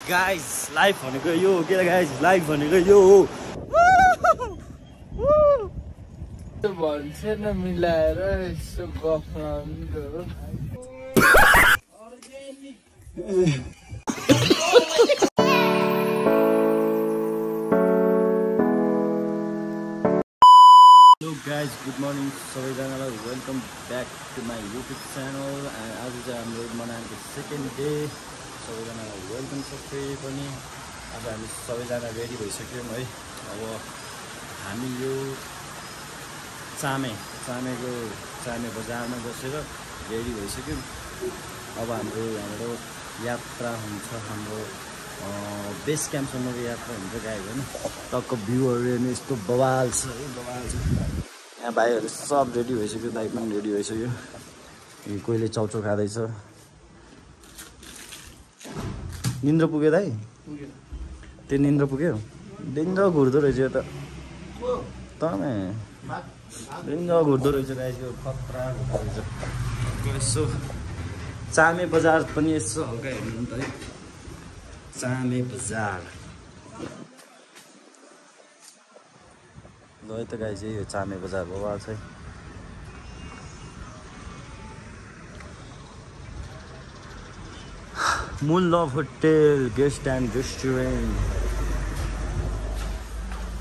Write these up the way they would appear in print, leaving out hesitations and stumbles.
Guys life भनेको यो हो के गाइस लाइफ भनेको यो हो भन्छ न मिलाएर यसो गफ Hello guys, good morning सबैजनालाई welcome back to my YouTube channel and आज चाहिँ हाम्रो मनाएको सेकेन्ड डे सबैजनालाई वेलकम छ फेरि पनि आज हामी सबैजना रेडी भइसक्यौँ है अब हामी यो चामे बजारमा बसेर रेडी भइसक्यौँ अब हाम्रो यात्रा हुन्छ हाम्रो बेस क्याम्पसम्मको यात्रा हुन्छ गाइज होइन टक्क भ्यूहरू हेर्नु यस्तो बवाल छ है बवाल छ यहाँ भाइहरू सब रेडी भइसक्यो दाइ पनि रेडी भइसक्यो कोहीले चाउचाउ खाँदैछ निन्द्र पुग्यो दाइ त्यो निन्द्र पुग्यो निन्द्र घुर्दो रहेछ यो त तमे निन्द्र घुर्दो रहेछ गाइजको खतरा घुर्दो रहेछ यसो चामे बजार पनि यसो हल्का हेर्नु त है चामे बजार ल त गाइज यो चामे बजार बवाल छ Moon Love hotel guest and restaurant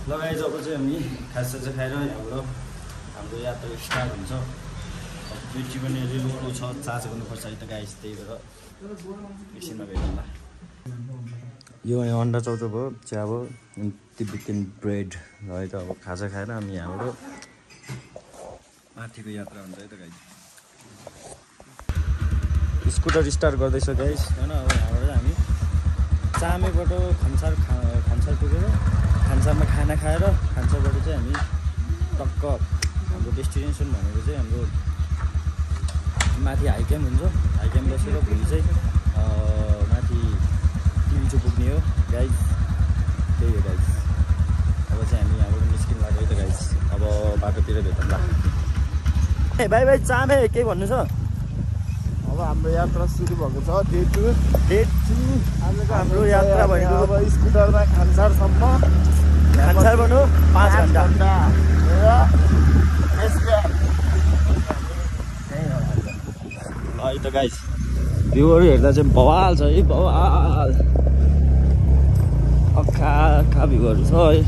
ल गाइज अब चाहिँ हामी खाजा खाएर हाम्रो यात्रा स्टार्ट हुन्छ ब्याट्री पनि अलि लो छ चार्ज गर्नुपर्छ है त गाइज त्यही भएर एकछिनमा भेटौँला यो अन्डा चाउचाउ भयो चिया भयो तिब्बतियन ब्रेड है त अब खाजा खाएर हामी यहाँबाट माथिको यात्रा हुन्छ है त गाइज स्कुटर स्टार्ट गर्दैछ गाइज होइन अब यहाँबाट हामी चामेबाट खन्सार पुगेर खान्सारमा खाना खाएर खान्सारबाट चाहिँ हामी टक्क हाम्रो डेस्टिनेसन भनेको चाहिँ हाम्रो माथि हाई क्याम्प हुन्छ हाई क्याम्प बसेर भोलि चाहिँ माथि टिम्चो पुग्ने हो गाइज त्यही हो गाइज अब चाहिँ हामी यहाँबाट निस्किनु लाग्यो है त गाइज अब बाटोतिर भेटौँला ए भाइ चामे के भन्नु छ अब हाम्रो यात्रा सुरु भएको छ डे टू आजको हाम्रो यात्रा भनेको अब स्कुटरमा खान्सारसम्म खान्सार भनौँ 5 घन्टा है त गाइज भ्यूहरू हेर्दा चाहिँ बवाल छ है बवाल अक्खा भ्यूहरू छ है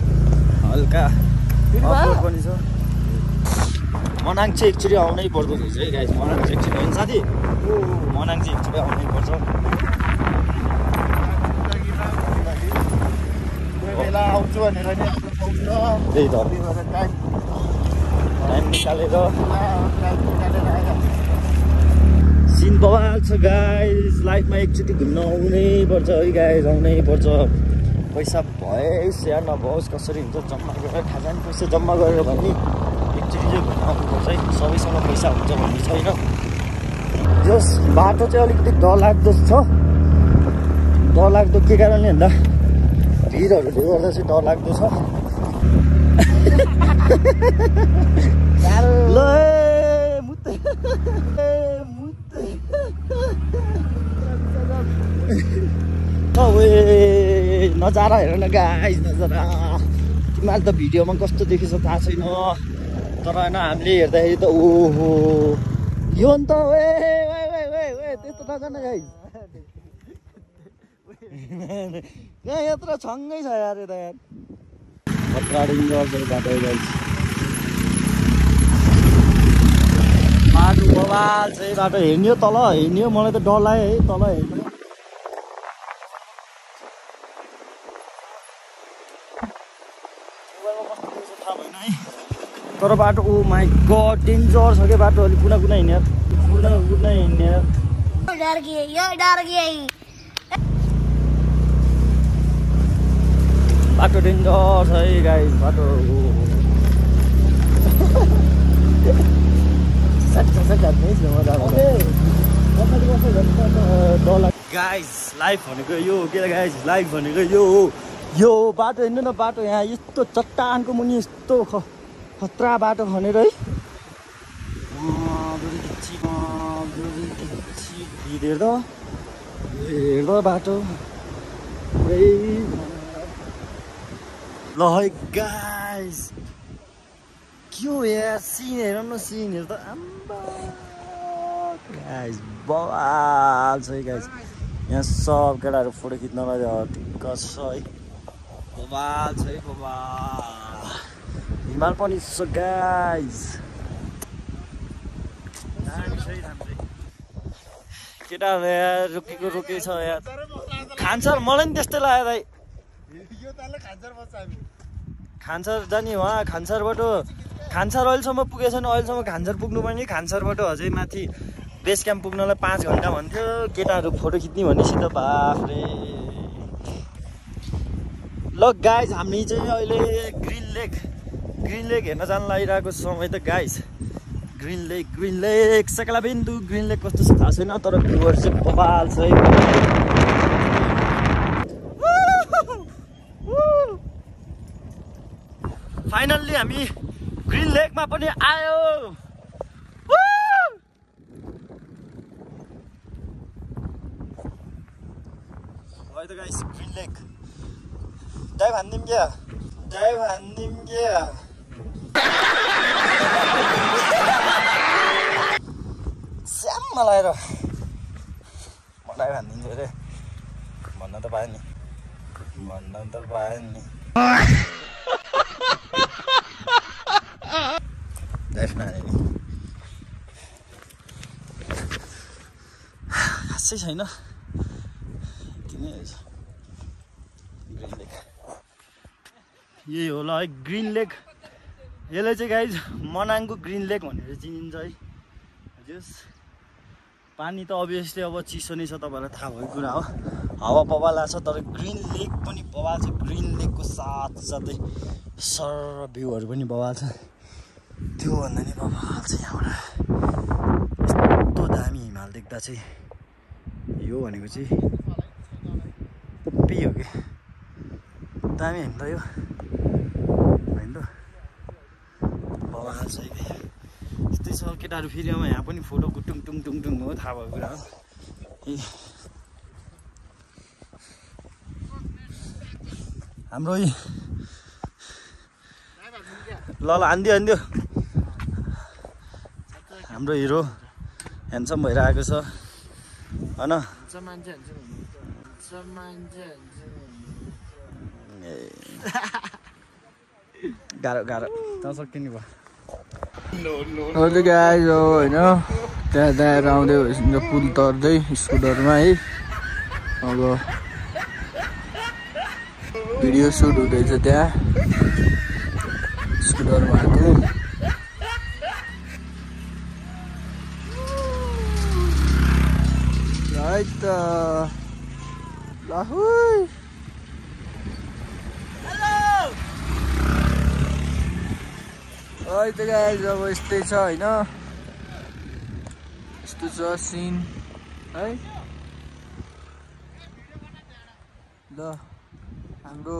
हल्का पनि छ मनाङ चाहिँ एकचोटि आउनै पर्दो रहेछ है गाइज मनाङ चाहिँ एकचोटि होइन साथी मनाङ चाहिँ एकचोटि आउनै पर्छ बेला आउँछु भनेर त्यही त टाइम निकालेर सिन बवाल छ गाइज लाइफमा एकचोटि घुम्न आउनै पर्छ है गाइज आउनै पर्छ पैसा भएस् या नभओस् कसरी हुन्छ जम्मा गरेर खाजा नि पैसा जम्मा गरेर भने एकचोटि चाहिँ घुम्न आउनुपर्छ है सबैसँग पैसा हुन्छ भन्ने छैन जस बाटो चाहिँ अलिकति डरलाग्दो छ डरलाग्दो के कारणले भन्दा भिडहरूले गर्दा चाहिँ डरलाग्दो छ ल नजारा हेर न गाइस नजारा तिमीहरूले त भिडियोमा कस्तो देखेछ थाहा छैन तर होइन हामीले हेर्दाखेरि त ओहो यो नि त त्यस्तो नजान गाइस यहाँ यत्रो छङ्गै छ यार यता यार खतरा डेन्जर बाटो गाइस बाटो बवाल चाहिँ बाटो हेर्ने हो तल हेर्ने हो मलाई त डर लाग्यो है तल हेर्नु तर बाटो ओ माई गड डेन्जर छ क्या बाटो अलिक कुना हिँड्ने कुना हिँड्ने बाटो डेन्जर छ है गाइस बाटो गाइस लाइफ भनेको यो हो के गाइस लाइफ भनेको यो हो यो बाटो हेर्नु न बाटो यहाँ यस्तो चट्टानको मुनि यस्तो खतरा बाटो खनेर है हेर्दा बाटो ल है गाइस के हो यार सिन हेरौँ न सिनहरू त आम्बा गाइस बवाल छ है गाइस यहाँ सब केटाहरू फोटो खिच्नलाई ढुक्क छ है बवाल छ है बवाल हिमाल पनि छ गाइस केटाहरू यार रोकेको छ यार खान्छ मलाई नि त्यस्तै लाग्यो दाइ खान्छर जाने उहाँ खान्छरबाट खान्छर अहिलेसम्म पुगेछ नि अहिलेसम्म खान्छर पुग्नु पनि खान्छरबाट अझै माथि बेस क्याम्प पुग्नलाई 5 घन्टा भन्थ्यो केटाहरू फोटो खिच्ने भनेपछि त बाफ्रे ल गाइज हामी चाहिँ अहिले ग्रिन लेक हेर्न जान लागिरहेको समय त गाइज ग्रिन लेक सकलाबिन्दु ग्रिन लेक कस्तो छ थाहा छैन तर भ्युहरू चाहिँ बवाल छ है फाइनल्ली हामी ग्रिन लेकमा पनि आयो है त गाइस ग्रिन लेक जय भन्दिम क्या स्याममा लगाएर मलाई भनिदिन्छु अरे भन्न त पाएँ नि खासै छैन ग्रिन लेक यही होला है ग्रिन लेक यसलाई चाहिँ गाइज मनाङको ग्रिन लेक भनेर चिनिन्छ है हजुर पानी त अभियसली अब चिसो नै छ तपाईँलाई थाहा भएको कुरा हो हावा बवाल छ तर ग्रिन लेक पनि बवाल छ ग्रिन लेकको साथसाथै सर भ्यूहरू पनि बवाल छ त्योभन्दा नि बवाल छ यहाँबाट यस्तो दामी हिमाल देख्दा चाहिँ यो भनेको चाहिँ पोप्पी हो कि दामी होइन त यो होइन त बवाल छ यस्तै छ केटाहरू फेरि अब यहाँ पनि फोटो टुङ हो थाहा भएको कुरा हो हाम्रो ल हान्दियो हाम्रो हिरो ह्यान्डसम भएर आएको छ होइन गाह्रो त सक्यो नि भयो गाइज हो होइन त्यहाँ आउँदै पुल तर्दै स्कुटरमा है अब भिडियो सुट हुँदैछ त्यहाँ स्कुटरमा आएको है त है त गाइज अब यस्तै छ होइन यस्तो छ सिन है ल हाम्रो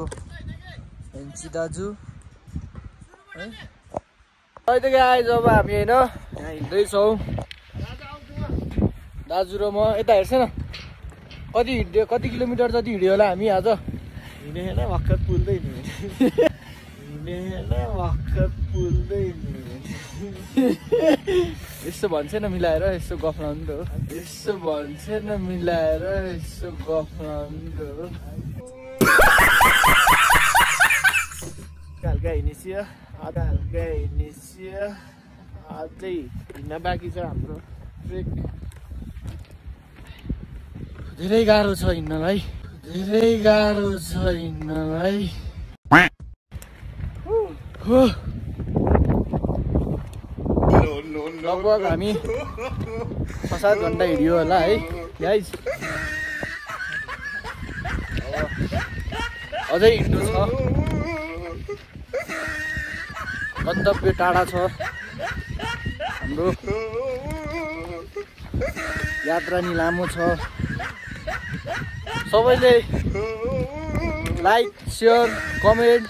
हेन्सी दाजु है त गाइज अब हामी होइन यहाँ हिँड्दैछौँ दाजु र म यता हेर्छ न कति किलोमिटर जति हिँड्यो होला हामी आज हिँडेर भर्खर पुल्दै यसो भन्छ न मिलाएर यसो गफ लाउनु त हो यसो भन्छ न मिलाएर यसो गफ लाउनु त हो हल्का हिँडिसियो आधा हल्का हिँडिसियो अझै हिँड्न बाँकी छ हाम्रो ट्रेक धेरै गाह्रो छ हिँड्नलाई लगभग हामी 6-7 घन्टा हिँड्यो होला है गाइज अझै हिँड्नु छ गन्तव्य टाढा छ हाम्रो यात्रा नि लामो छ सबैले लाइक शेयर कमेन्ट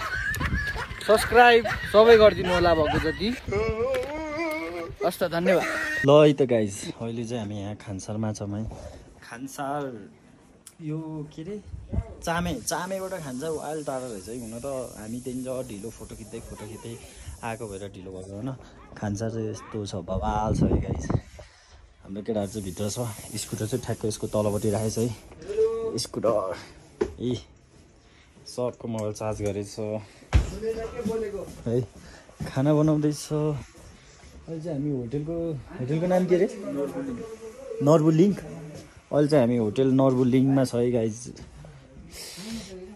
सब्सक्राइब सबै गरिदिनु होला भएको जति हस् त धन्यवाद ल है त गाइज अहिले चाहिँ हामी यहाँ खानसारमा छौँ है खानसार यो के अरे चामेबाट खान्छ अहिले टाढा रहेछ है। हुन त हामी त्यहाँदेखि ढिलो फोटो खिच्दै आएको भएर ढिलो भएको होइन। खान्छ चाहिँ यस्तो छ, बवाल छ है गाइस। हाम्रो केटाहरू चाहिँ भित्र छ। स्कुटर चाहिँ ठ्याक्क यसको तलपट्टि राखेछ है। स्कुटर ए सबको मोबाइल चार्ज गरेछ है। खाना बनाउँदैछ अहिले चाहिँ हामी होटेलको नाम के अरे? नर्बु लिङ्क। अहिले चाहिँ हामी होटेल नर्बु लिङ्कमा छ है गाइज।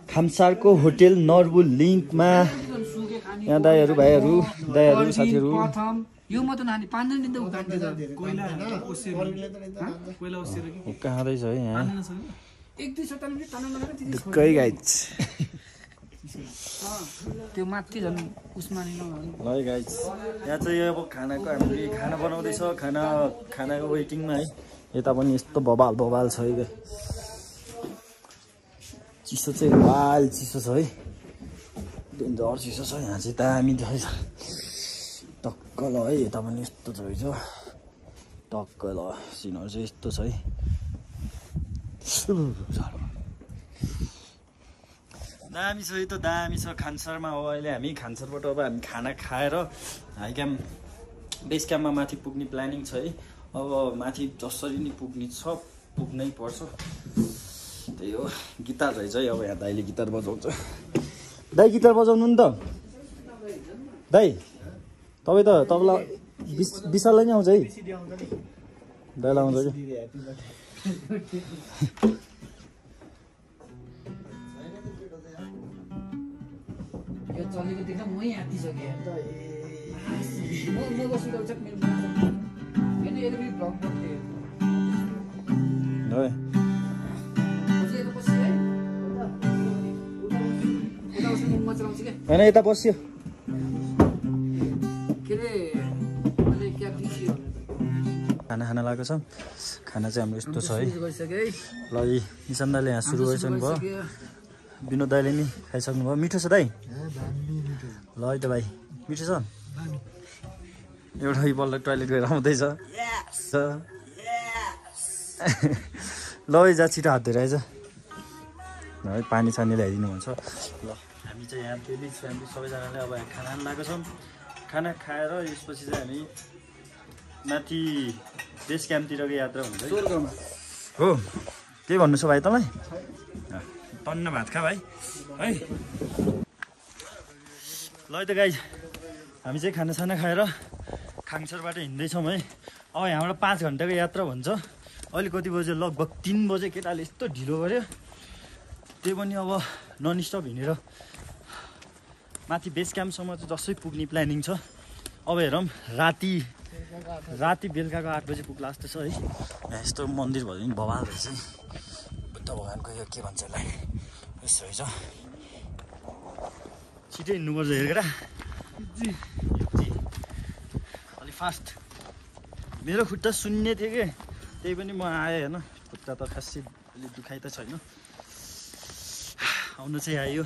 खामसारको होटेल नर्बु लिङ्कमा यहाँ दाइहरू भाइहरू साथीहरू खाँदैछ है यहाँ ढुक्कै गाइज। त्यो माथि झन् उसमा नि ल गाइज यहाँ चाहिँ अब खानाको हामीले खाना बनाउँदैछ। खानाको वेटिङमा है। यता पनि यस्तो बबाल छ है। चिसो चाहिँ वाल चिसो छ है। डेन्जर चिसो छ यहाँ चाहिँ दामी छ टक्क ल है। यता पनि यस्तो छ है टक्क ल। सिनहरू चाहिँ यस्तो छ है। दामी छ है त दामी छ खानसारमा हो। अहिले हामी खानसारबाट अब हामी खाना खाएर हाई क्याम्प बेस क्याम्पमा माथि पुग्ने प्लानिङ छ है। अब माथि जसरी नि पुग्नै पर्छ। त्यही हो। गिटार रहेछ है। अब यहाँ दाइले गिटार बजाउँछ। दाइ गिटार बजाउनु नि त दाइ। तपाईँलाई विशाललाई नै आउँछ है। दाइलाई आउँछ कि यो चलेको देख्दा मै आँटिसकेँ। म कसो गर्छ मेरो होइन यसले पनि भ्लग बन्थ्यो है। होइन यता बस्यो के अरे खाना लागेको छ। खाना चाहिँ हाम्रो यस्तो छ है। गरिसकेँ ल निशान दाइले यहाँ सुरु गरिसक्नु भयो। विनोद दाइले नि खाइसक्नु भयो। मिठो छ दाइ? ल है त भाइ मिठो छ। एउटा बल्ल टोइलेट गएर आउँदैछ। ल जा छिटो हात धोएर आइज है। पानी सानी ल्याइदिनु हुन्छ। ल हामी चाहिँ यहाँ डेली फ्यामिली सबैजनाले अब खाना लगाएको छौँ। खाना खाएर यसपछि चाहिँ हामी माथि बेस क्याम्पतिरको यात्रा हुन्छ हो। के भन्नु छ भाइ तँलाई? टन्न भात खा भाइ है। ल त गाइज हामी चाहिँ खानासाना खाएर खाङसरबाट हिँड्दैछौँ है। अब यहाँबाट 5 घन्टाको यात्रा भन्छ। अहिले कति बज्यो? लगभग 3 बजे। केटाले यस्तो ढिलो गर्यो। त्यही पनि अब नन स्टप हिँडेर माथि बेस क्याम्पसम्म चाहिँ जसै पुग्ने प्लानिङ छ। अब हेरौँ राति बेलुकाको 8 बजी पुग्ला जस्तो छ है। यहाँ यस्तो मन्दिर भयो नि बवाल रहेछ है। बुद्ध भगवान्को यो के भन्छ यसलाई? यस्तो रहेछ। छिटै हिँड्नुपर्छ हेरेर अलि फास्ट। मेरो खुट्टा सुन्ने थियो कि त्यही पनि म आएँ होइन। खुट्टा त खासै अलि दुखाइ त छैन। आउनु चाहिँ आयो।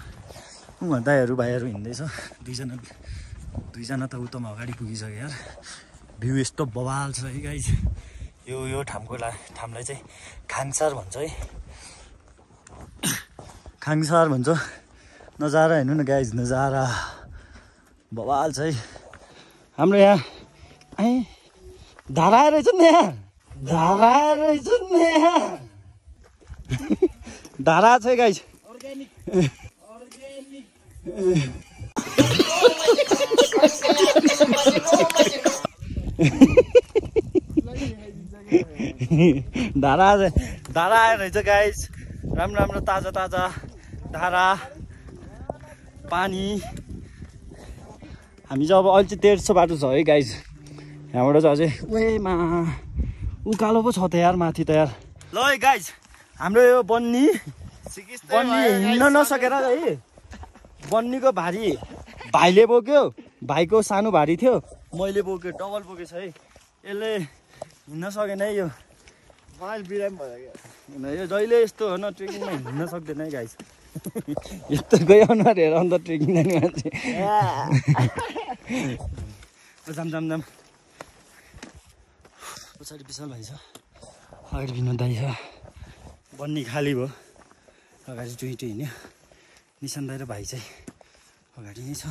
दाइहरू भाइहरू हिँड्दैछ। दुईजना त उतमा अगाडि पुगिसक्यो यार। भ्यू यस्तो बवाल छ है गाइज। यो ठाउँलाई चाहिँ खाङसार भन्छ है। खाङसार भन्छ। नजारा हेर्नु न गाइज नजारा बवाल छ है। हाम्रो यहाँ धारा रहेछ नि यहाँ। धारा छ गाइज। धारा आएर रहेछ गाइज। राम्रो ताजा धारा पानी। हामी चाहिँ अब अहिले चाहिँ 150 बाटो छ है गाइज। यहाँबाट चाहिँ अझै वेमा उकालो पो छ त यार माथि त यार। ल है गाइज हाम्रो यो बन्नी हिँड्न नसकेर है। बन्नीको भारी भाइले बोक्यो। भाइको सानो भारी थियो मैले बोक्यो। डबल बोकेछ है। यसले हिँड्न सकेन है। यो बिराम भयो क्या। यो जहिले यस्तो हो न ट्रेकिङमा हिँड्न सक्दैन है गाइस। यस्तो गयो अनुहार हेर अन्त ट्रेकिङ जाने मान्छे। जाम पछाडि विशाल भाइ छ। अगाडि विनोद दाइ छ। बन्नी खाली भयो। अगाडि टुइटो हिँड्यो निशान दाइ र भाइ चाहिँ अगाडि नै छ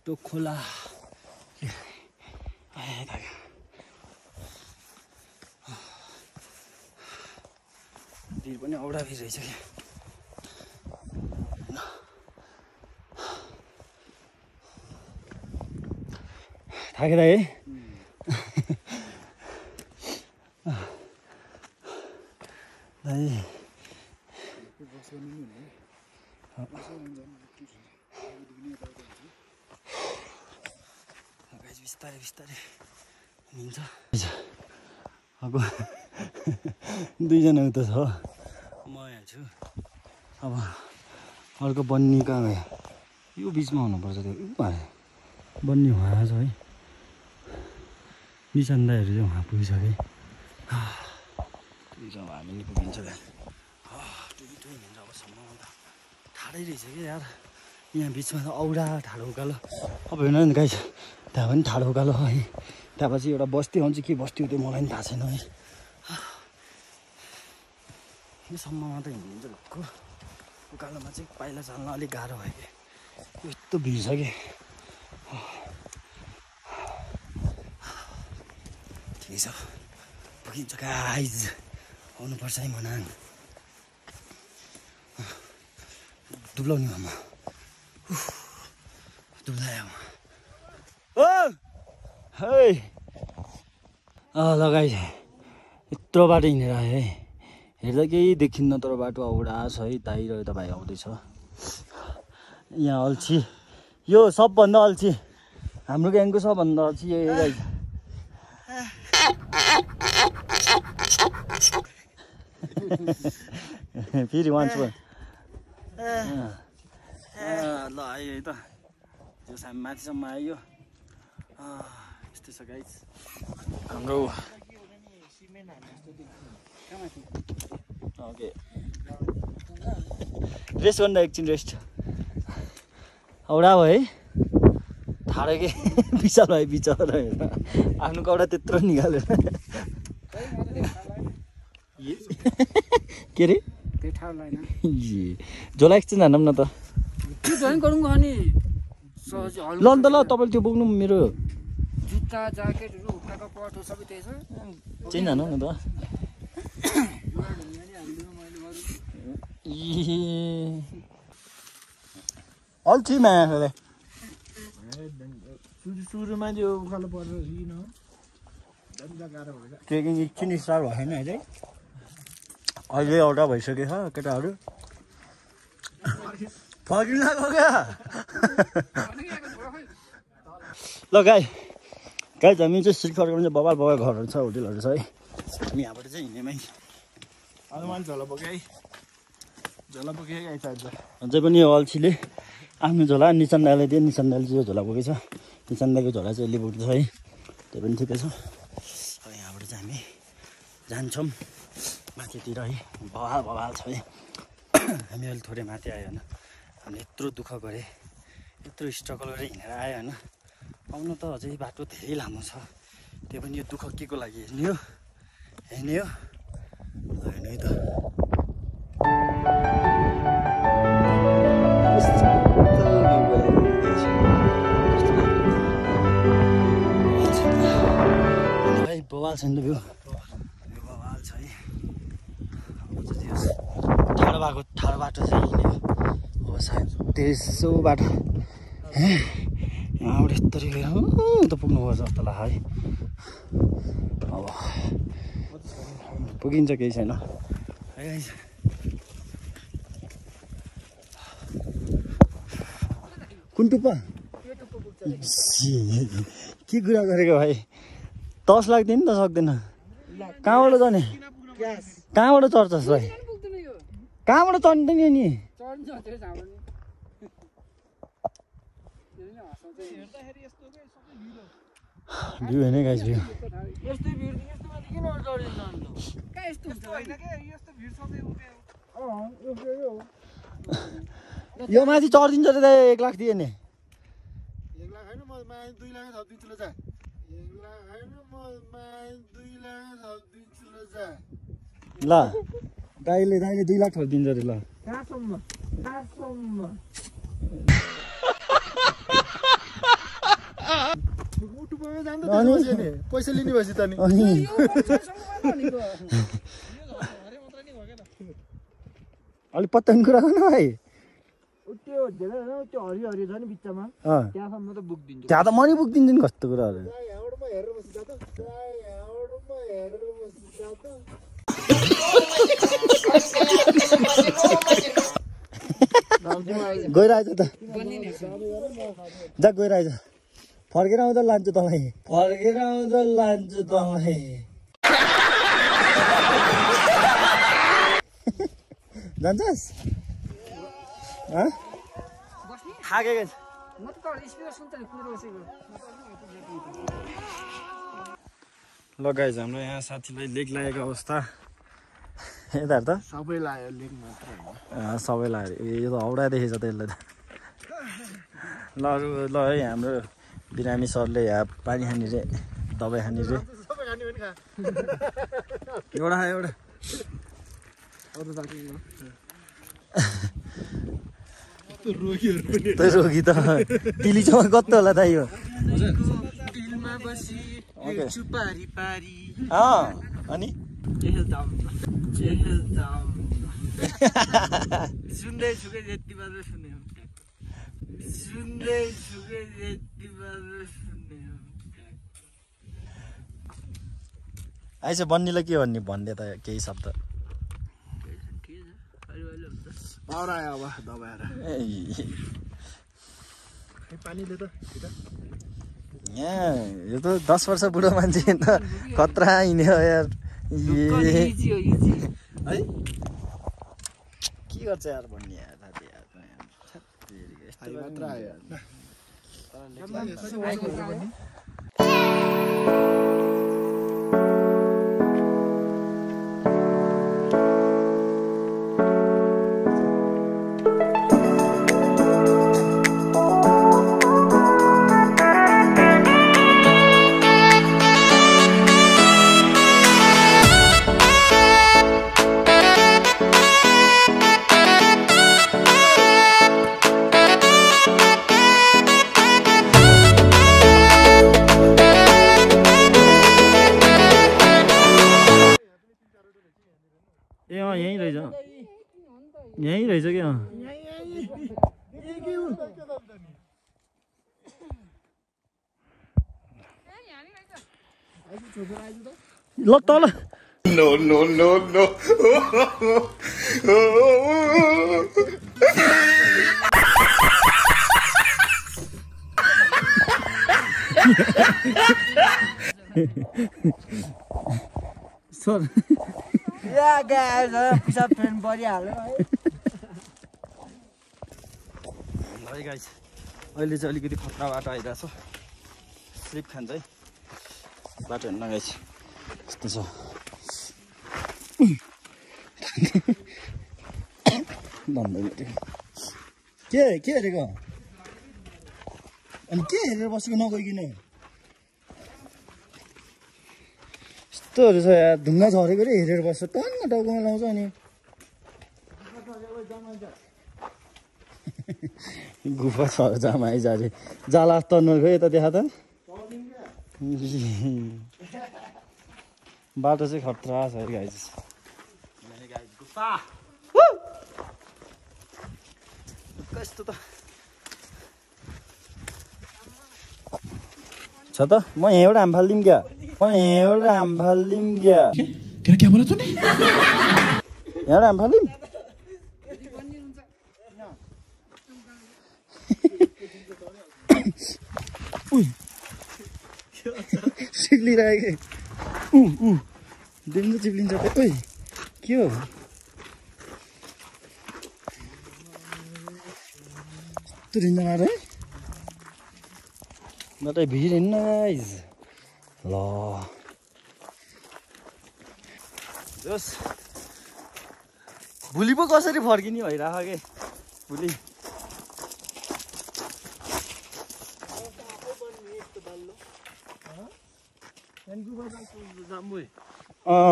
त्यो खोला भिर पनि औडा भिर रहेछ क्या थाके दाइ है दाइ बिस्तारै बिस्तारै हिँड्छ अब दुईजना उता छ म यहाँ छु अब अर्को बन्नी कहाँ गयो यो बिचमा हुनुपर्छ त्यो बन्नी उहाँ छ है निशान दाइहरू चाहिँ उहाँ पुगिसके त्यो हामी नि पुगिन्छ क्या टुइटो हिँडेर अबसम्म त ठाडै रहेछ कि यार यहाँ बिचमा त औडा ठाडो उकालो अब हेर्नु नि गाइस त्यहाँ पनि ठाडो उकालो है त्यहाँपछि एउटा बस्ती आउँछ के बस्ती हो त्यो मलाई पनि थाहा छैन है योसम्ममा त हिँडिन्छ ढुक्क उकालोमा चाहिँ पाइला चाल्न अलिक गाह्रो भयो कि यस्तो भिड छ कि ठिकै छ पुगिन्छ गाइज आउनुपर्छ है मनाङ दुब्लाउने मामा दुब्लायो ओ है लगाइ यत्रो बाटो हिँडेर आयो है हेर्दा केही देखिन्न तर बाटो औडा छ है दाइ र यता भाइ आउँदैछ यहाँ अल्छी यो सबभन्दा अल्छी हाम्रो ग्याङको सबभन्दा अल्छी यही गाई फेरि वान्स ल आयो है त त्यो माथिसम्म आयो यस्तै छ गाइस हाम्रो ओके रेस्ट गर्दा एकछिन रेस्ट औडा भयो है ठाडो के विशाल भाइ बिचरा हेर आफ्नो कौडा त्यत्रो निकालेर के अरे झोला एकछिन हानौँ न त ल अन्त ल तपाईँले त्यो बोक्नु मेरो जुत्ता ज्याकेटहरू हुक्काको पटो सबै त्यही छ चेन हानौँ न त अल्छी मायाले सुरुमा त्यो उकालो परेर ट्रेकिङ एकछिन स्टार्ट भएन अहिले अहिले एउटा भइसकेको छ केटाहरू फर्किन लाग्यो क्या ल गाई हामी चाहिँ सिट फर्काउनु चाहिँ बबाल घरहरू छ होटेलहरू छ है हामी यहाँबाट चाहिँ हिँड्नेमै हनुमान झोला बोके अझै पनि यो अल्छीले आफ्नो झोला निशान दाइलाई दिए निशान दाइले चाहिँ यो झोला बोकेछ निशान दाइको झोला चाहिँ यसले बोक्छ है त्यो पनि ठिकै छ यहाँबाट चाहिँ हामी जान्छौँ माथितिर है बवाल छ है हामी अहिले थोरै माथि आयो होइन हामीले यत्रो दुःख गरेँ यत्रो स्ट्रगल गरेर हिँडेर आयो होइन आउनु त अझै बाटो धेरै लामो छ त्यो पनि यो दुःख के को लागि हेर्ने हो हेर्ने है त बवाल छ नि त भ्यू बवाल छ है ठाडो बाटो चाहिँ हिँड्यो अब सायद त्यसो बाटो यहाँबाट यस्तरी गएर त पुग्नुपर्छ जस्तो लाग्छ है अब पुगिन्छ केही छैन है कुन टुप्पा के कुरा गरेको भाइ 10 लाख दिनु त सक्दैन कहाँबाट जाने कहाँबाट चढ्छस् भाइ कहाँबाट चढ्दैन नि भ्यू हेर्ने गाइस भ्यू यो माथि चढिदिन्छ रे 1 लाख दिए नि 1 लाख हैन म 2 लाख थपिदिन्छु ल ल दाइले 2 लाख थपिदिन्छ अरे ल कहाँसम्म पैसा लिने भएपछि त नि अलिक पत्ताउने कुरा गर्नु भाइ त्यो धेरै होइन त्यो हरियो छ नि बिचमा त्यहाँसम्म त बुक दिन्छु त्यहाँ त म नि पुग्दिन्छु नि कस्तो कुराहरू गइरहेछ त जा गइरहेछ फर्केर आउँदा लान्छु तँलाई जान्छस् थाकेको ल गाइज हाम्रो यहाँ साथीलाई लेक लागेको अवस्था यताहरू त सबै लाग्यो लेक मात्र सबै लाग्यो यो त औडा देखेछ त यसलाई त ल अरू ल है हाम्रो बिरामी सरले यहाँ पानी खाने रे दबाई खाने रे एउटा रोगी त दिल्लीसम्म कस्तो होला त यो अनि सुन्दैछु कि यति मात्र सुने आइस बन्नीलाई के भन्ने भनिदिए त केही शब्द आयो अब दबाएर पानीले त यहाँ यो त 10 वर्ष बुढो मान्छे त कत्रा हिँड्यो यार है के गर्छ यार भन्ने यार साथी यार मात्र आयो यहीँ रहेछ कि ल तल No. सर या गाइस पिसाब फ्रेन्ड परिहाल्यो है है गाइस अहिले चाहिँ अलिकति खतरा बाटो आइरहेछ स्लिप खान्छ है बाटो हेर्न गाइस यस्तो छ के हेरेको अनि के हेरेर बसेको नगइकिन यस्तोहरू छ यार ढुङ्गा झरेको रे हेरेर बस्छ टन्न टाउकोमा लाउँछ अनि गुफा छ जामा आइजा रे जाला तर्नुको यता देखा त बाटो चाहिँ खतरा छ गाइस गुफा कस्तो त छ त म यहाँबाट हाम फालिदिउँ क्या क्या बोला तूने यहाँबाट हाम फालिदिउँ चिप्लिरहेको दिनु चिप्लिन्छ ओइ के हो तुरिन्छ मार है म त भिड हिँड्न गाइस ल जोस् भोलि पो कसरी फर्किने भइराख के भोलि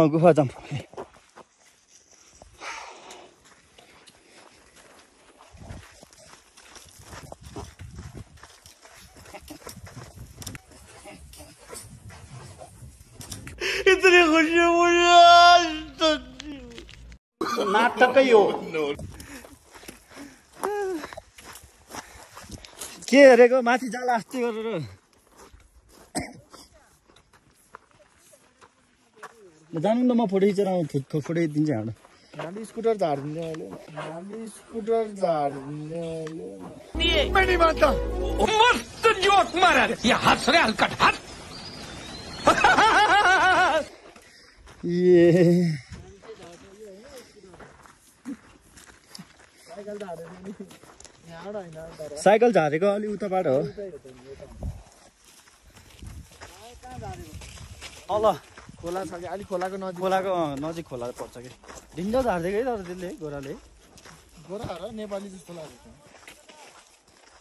गुफा जाम इतनी खुशी मुझे आज तक नाटकै हो के हेरेको माथि जाला अस्ति गरेर जानु न म फोटो खिचेर फोटो खिचिदिन्छु हाम्रो नाली स्कुटर झारिदिने अहिले नाली स्कुटर झारिदिने मस्त जोक मारा ये हंस रहे हलकट हट ए साइकल झारेको अलि उताबाट हो अल खोला छ कि अलि खोलाको नजिक खोलाको नजिक खोला पर्छ कि ढिन्डो झारिदिएको है तर त्यसले गोराले गोराहरू नेपाली जस्तो लागेको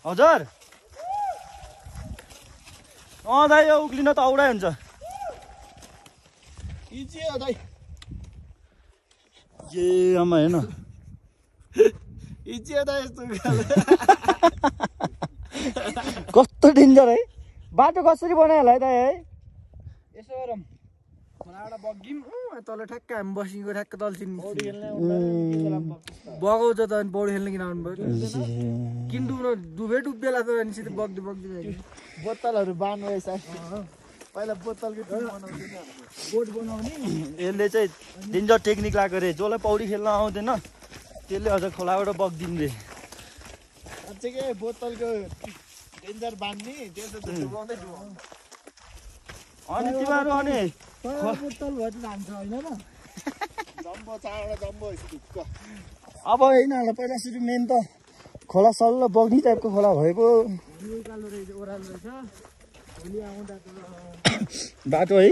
हजुर दाइ यो उक्लिन त औडै हुन्छ इजी हो दाइ ए आमा हेर्न इजी हो दाइ यस्तो कस्तो डेन्जर है बाटो कसरी बनायो होला है दाइ है यसो गरौँ खोलाबाट बगिम तल ठ्याक्क हामी बसिङको ठ्याक्क तलसिन बगाउँछ त अनि पौडी खेल्न किन आउनु पर्यो किन डुबे बेला त अनि सिधै बग्दै बोतलहरू बान्नु रहेछ पहिला बोतलको बोट बनाउने यसले चाहिँ डेन्जर टेक्निक लगाएको रे जसलाई पौडी खेल्न आउँदैन त्यसले अझ खोलाबाट बग्दिन् रे साँच्चीकै बोतलको डेन्जर बान्ने त्यसो त डुबाउँदै डुबाउँदै अनि तिमीहरू अनि बोतल भएर जान्छ होइन र जम्बो चारवटा जम्बो ढुक्क अब होइन पहिला सुरु मेन त खोला सल्ल बग्ने टाइपको खोला भएको उकालो रहेछ ओह्रालो रहेछ भोलि आउँदा त बाटो है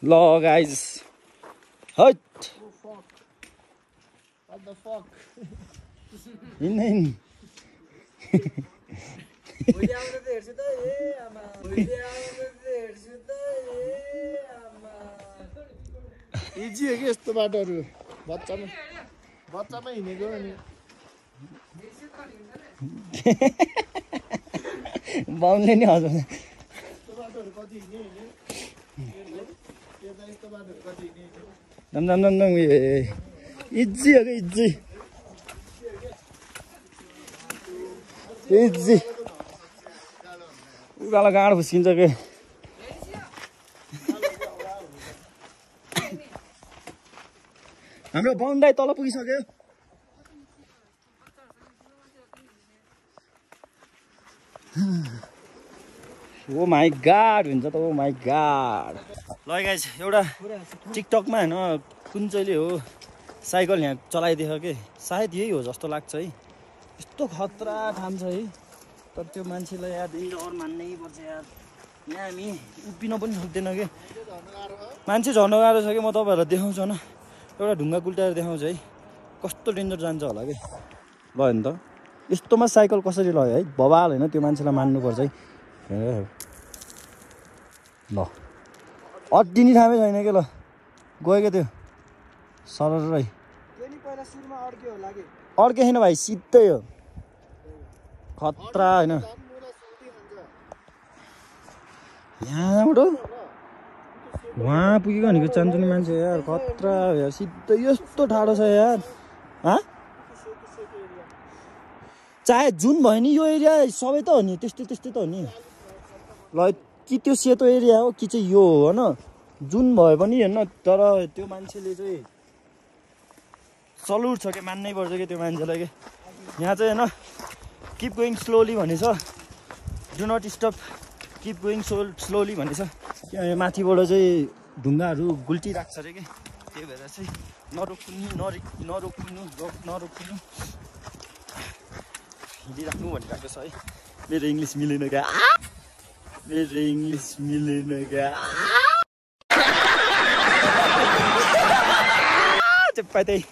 ल गाइज हट हिँड्ने भोलि आउँदा त हेर्छु त ए आमा भोलि आउँदा त हेर्छु त ए आमा इजी हो कि यस्तो बाटोहरू बच्चामा हिँडेको अनि बाउनले नि हजुर दम दम दम दम इजी हो कि इजी इजी उकालो गाँड फुस्किन्छ के हाम्रो बाउन्डाई तल पुगिसक्यो ओ माई गाड हुन्छ त ओ माई गाड ल गाइस एउटा टिकटकमा होइन कुन चाहिँले हो साइकल यहाँ चलाइदिएको कि सायद यही हो जस्तो लाग्छ है यस्तो खतरा ठाम छ है तर त्यो मान्छेलाई यार डर मान्नै पर्छ यार यहाँ हामी उभिन पनि सक्दैन कि मान्छे झर्न गाह्रो छ कि म तपाईँहरूलाई देखाउँछु न एउटा ढुङ्गा कुल्टाएर देखाउँछ है कस्तो डेन्जर जान्छ होला कि ल हेर्नु त यस्तोमा साइकल कसरी लग्यो है बबाल होइन त्यो मान्छेलाई मान्नुपर्छ है ल अड्डिने ठामै छैन कि ल गयो क्या त्यो सररै अड्के छैन भाइ सिधै हो खतरा होइन यहाँबाट उहाँ पुगेको भनेको चान्चुने मान्छे यार खतरा यार सिधै यस्तो ठाडो छ यार चाहे जुन भयो नि यो एरिया सबै त हो नि त्यस्तै त्यस्तै त हो नि ल कि त्यो सेतो एरिया हो कि चाहिँ यो हो होइन जुन भए पनि होइन तर त्यो मान्छेले चाहिँ सल्युट छ कि मान्नै पर्छ कि त्यो मान्छेलाई कि यहाँ चाहिँ होइन किप गोइङ स्लोली भनेछ do not stop keep going slowly भनेछ किनभने माथिबाट चाहिँ ढुङ्गाहरू गुल्टिराख्छ अरे कि त्यही भएर चाहिँ नरोक्नु हिँडिराख्नु भनिरहेको छ है मेरो इङ्ग्लिस मिलेन क्या मेरो इङ्ग्लिस मिलेन क्या चेप्पा त्यही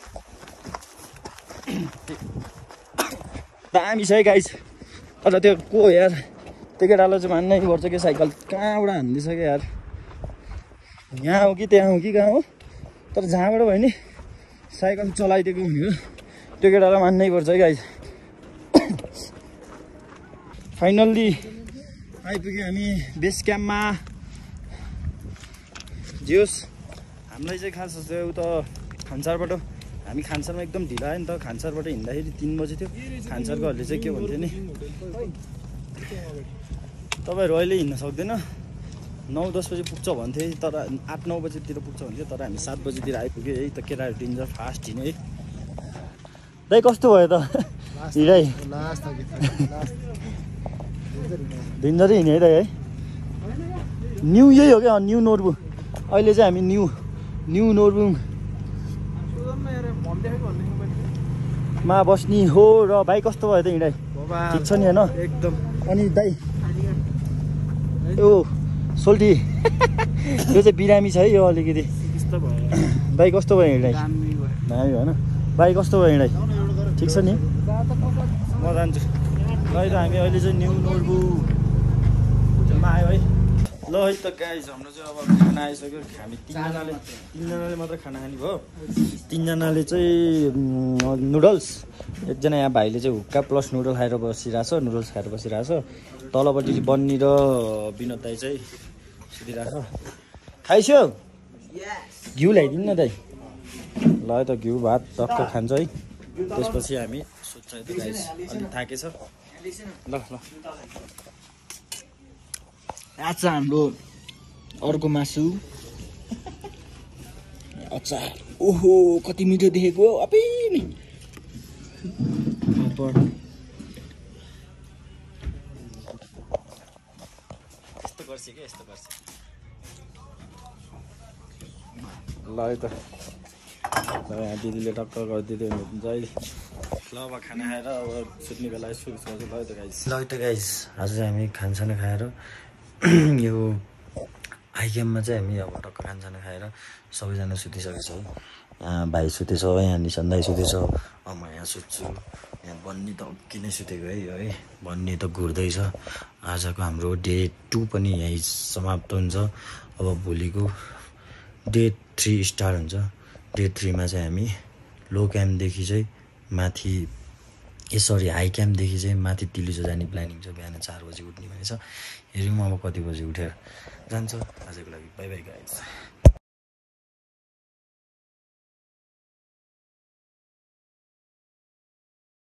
दामी छ है गाइस अझ त्यो को यार त्यो केटालाई चाहिँ मान्नै पर्छ कि साइकल कहाँबाट हान्दैछ क्या यार यहाँ हो कि त्यहाँ हो कि कहाँ हो तर जहाँबाट भयो नि साइकल चलाइदिएको भनेको त्यो केटालाई मान्नै पर्छ कि गाइस फाइनल्ली आइपुग्यो हामी बेस क्याम्पमा जियोस् हामीलाई चाहिँ खास उता खानसारबाट हामी खानसारमा एकदम ढिलो आयो नि त खानसारबाट हिँड्दाखेरि 3 बजी थियो खानसारकोहरूले चाहिँ के भन्थ्यो नि तपाईँहरू अहिले हिँड्न सक्दैन 9-10 बजी पुग्छ भन्थे तर 8-9 बजीतिर पुग्छ भन्थ्यो तर हामी 7 बजीतिर आइपुग्यो है त केटाहरू डेन्जर फास्ट हिँड्यो है दाइ कस्तो भयो त हिँडाइ डेन्जरै हिँड्यो है दाइ है न्यू यही हो क्या न्यू नोर्बुङ अहिले चाहिँ हामी न्यू नोर्बुङमा बस्ने हो र भाइ कस्तो भयो त हिँडाइ ठिक छ नि होइन एकदम अनि दाइ यो सोल्टी यो चाहिँ बिरामी छ है यो अलिकति दाइ कस्तो भयो हिँडाइ दामी भएन भाइ कस्तो भयो हिँडाइ ठिक छ नि म जान्छु ल है त हामी अहिले चाहिँ न्यू नोर्बुङमा आयो है ल है त गाइस हाम्रो चाहिँ अब खाना आइसक्यो हामी तिनजनाले मात्र खाना खाने भयो तिनजनाले चाहिँ नुडल्स एकजना यहाँ भाइले चाहिँ हुक्का प्लस नुडल खाएर बसिरहेछ नुडल्स खाएर बसिरहेछ तलपट्टि बन्नी र विनोद दाइ चाहिँ सुतिरहेछ खाइस्यो घिउ ल्याइदिनु न दाइ ल है त घिउ भात टक्क खान्छ है त्यसपछि हामी सोध्छ है त गाइस अलिक थाकेछ ल आज हाम्रो अर्को मासु अचार ओहो कति मिठो देखेको अपै नि पापड यस्तो गर्छ के यस्तो गर्छ ल है त यहाँ दिदीले टक्क गरिदिँदै हुनुहुन्छ है ल अब खाना खाएर अब सुत्ने बेला यसो ल है त गाइस आज चाहिँ हामी खानसाना खाएर यो आइकेममा चाहिँ हामी अब टक्क खानसाना खाएर सबैजना सुतिसकेको छ यहाँ भाइ सुतेछ यहाँ निशान दाइ सुतेछ म यहाँ सुत्छु यहाँ बन्नी त अघि नै सुतेको है बन्नी त घुर्दैछ आजको हाम्रो डे 2 पनि यहीँ समाप्त हुन्छ अब भोलिको डे 3 स्टार्ट हुन्छ डे 3 मा चाहिँ हामी लो क्याम्पदेखि चाहिँ माथि हाई क्याम्पदेखि चाहिँ माथि तिलिचो जाने प्लानिङ छ बिहान 4 बजी उठ्ने भनेछ हेरौँ अब कति बजी उठेर जान्छ आजको लागि बाई बाई गाइस